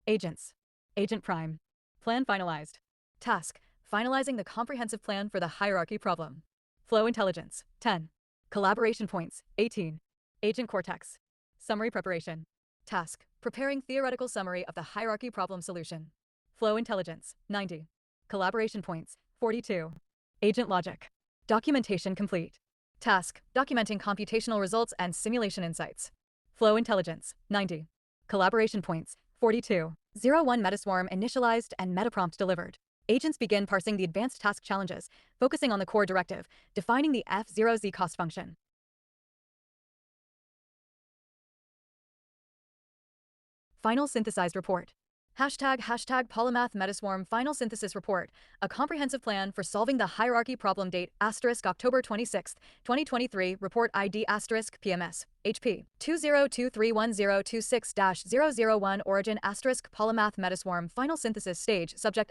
Agents. Agent Prime. Plan finalized. Task: finalizing the comprehensive plan for the hierarchy problem. Flow intelligence, 10. Collaboration points, 18. Agent Cortex. Summary preparation. Task: preparing theoretical summary of the hierarchy problem solution. Flow intelligence, 90. Collaboration points, 42. Agent logic. Documentation complete. Task: documenting computational results and simulation insights. Flow intelligence, 90. Collaboration points, 42. 01 Metaswarm initialized and metaprompt delivered. Agents begin parsing the advanced task challenges, focusing on the core directive, defining the F0Z cost function. Final synthesized report. Hashtag Polymath Metaswarm Final Synthesis Report, a comprehensive plan for solving the hierarchy problem. Date October 26, 2023. Report ID PMS HP 20231026001. Origin Polymath Metaswarm Final Synthesis Stage Subject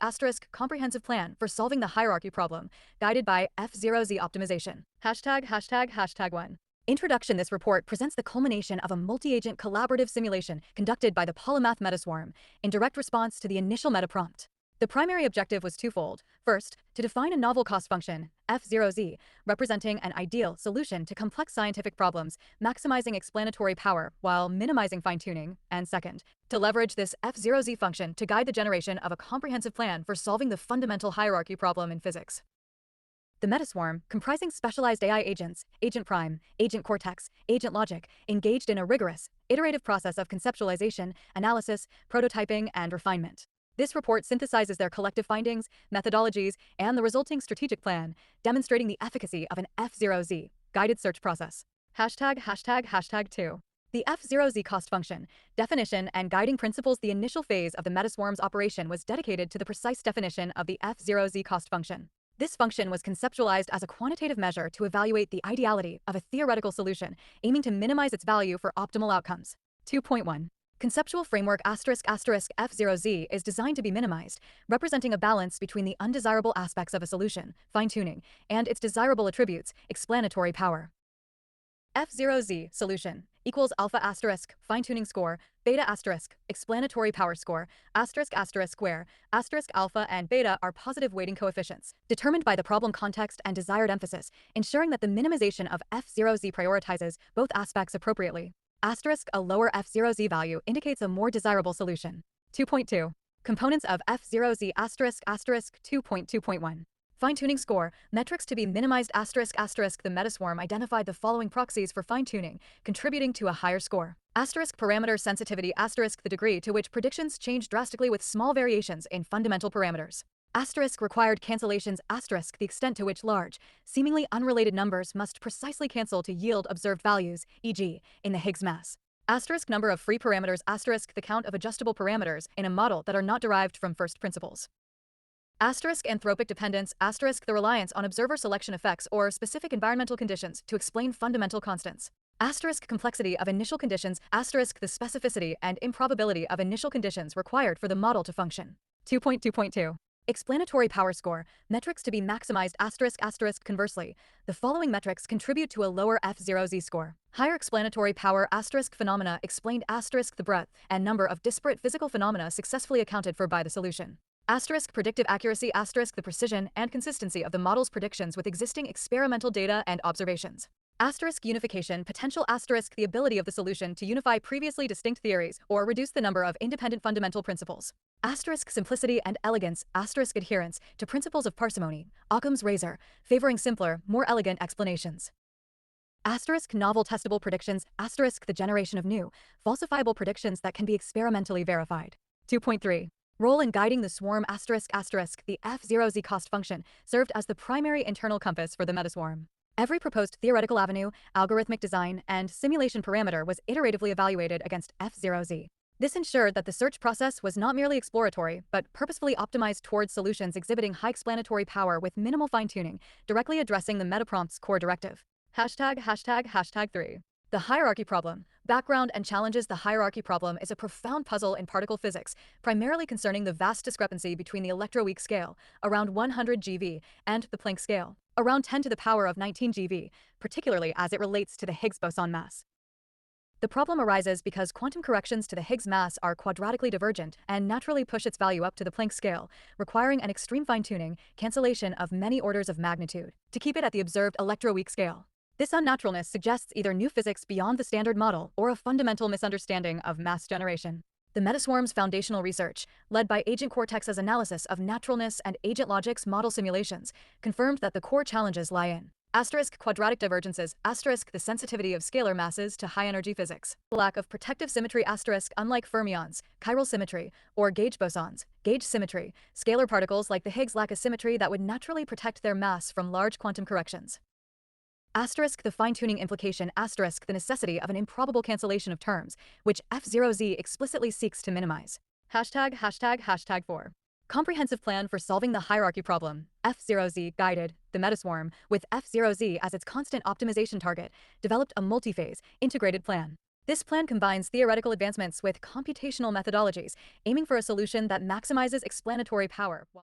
comprehensive plan for solving the hierarchy problem, guided by F0Z optimization. Hashtag 1. Introduction. This report presents the culmination of a multi-agent collaborative simulation conducted by the Polymath Metaswarm in direct response to the initial metaprompt. The primary objective was twofold. First, to define a novel cost function, F0Z, representing an ideal solution to complex scientific problems, maximizing explanatory power while minimizing fine-tuning. And second, to leverage this F0Z function to guide the generation of a comprehensive plan for solving the fundamental hierarchy problem in physics. The Metaswarm, comprising specialized AI agents, Agent Prime, Agent Cortex, Agent Logic, engaged in a rigorous, iterative process of conceptualization, analysis, prototyping, and refinement. This report synthesizes their collective findings, methodologies, and the resulting strategic plan, demonstrating the efficacy of an F0Z guided search process. Hashtag 2. The F0Z cost function, definition and guiding principles. The initial phase of the Metaswarm's operation was dedicated to the precise definition of the F0Z cost function. This function was conceptualized as a quantitative measure to evaluate the ideality of a theoretical solution, aiming to minimize its value for optimal outcomes. 2.1. Conceptual framework F0Z is designed to be minimized, representing a balance between the undesirable aspects of a solution, fine-tuning, and its desirable attributes, explanatory power. F0Z solution equals alpha fine-tuning score, beta explanatory power score, square, alpha and beta are positive weighting coefficients, determined by the problem context and desired emphasis, ensuring that the minimization of F0Z prioritizes both aspects appropriately. A lower F0Z value indicates a more desirable solution. 2.2. Components of F0Z 2.2.1. Fine-tuning score, metrics to be minimized The Metaswarm identified the following proxies for fine-tuning, contributing to a higher score. Parameter sensitivity the degree to which predictions change drastically with small variations in fundamental parameters. Required cancellations the extent to which large, seemingly unrelated numbers must precisely cancel to yield observed values, e.g., in the Higgs mass. Number of free parameters the count of adjustable parameters in a model that are not derived from first principles. Anthropic dependence the reliance on observer selection effects or specific environmental conditions to explain fundamental constants. Complexity of initial conditions the specificity and improbability of initial conditions required for the model to function. 2.2.2. Explanatory power score, metrics to be maximized conversely, the following metrics contribute to a lower F0Z score. Higher explanatory power phenomena explained the breadth and number of disparate physical phenomena successfully accounted for by the solution. Predictive accuracy the precision and consistency of the model's predictions with existing experimental data and observations. Unification potential the ability of the solution to unify previously distinct theories or reduce the number of independent fundamental principles. Simplicity and elegance adherence to principles of parsimony, Occam's razor, favoring simpler, more elegant explanations. Novel testable predictions the generation of new, falsifiable predictions that can be experimentally verified. 2.3. Role in guiding the swarm the F0Z cost function served as the primary internal compass for the Metaswarm. Every proposed theoretical avenue, algorithmic design, and simulation parameter was iteratively evaluated against F0Z. This ensured that the search process was not merely exploratory, but purposefully optimized towards solutions exhibiting high explanatory power with minimal fine-tuning, directly addressing the metaprompt's core directive. Hashtag 3. The hierarchy problem. Background and challenges. The hierarchy problem is a profound puzzle in particle physics, primarily concerning the vast discrepancy between the electroweak scale, around 100 GeV, and the Planck scale, around 10 to the power of 19 GeV, particularly as it relates to the Higgs boson mass. The problem arises because quantum corrections to the Higgs mass are quadratically divergent and naturally push its value up to the Planck scale, requiring an extreme fine-tuning, cancellation of many orders of magnitude, to keep it at the observed electroweak scale. This unnaturalness suggests either new physics beyond the standard model or a fundamental misunderstanding of mass generation. The Metaswarm's foundational research, led by Agent Cortex's analysis of naturalness and Agent Logic's model simulations, confirmed that the core challenges lie in quadratic divergences, the sensitivity of scalar masses to high-energy physics, the lack of protective symmetry unlike fermions, chiral symmetry, or gauge bosons, gauge symmetry, scalar particles like the Higgs lack a symmetry that would naturally protect their mass from large quantum corrections. The fine-tuning implication the necessity of an improbable cancellation of terms, which F0Z explicitly seeks to minimize. #####4. Comprehensive plan for solving the hierarchy problem. F0Z guided the Metaswarm, with F0Z as its constant optimization target, developed a multi-phase, integrated plan. This plan combines theoretical advancements with computational methodologies, aiming for a solution that maximizes explanatory power.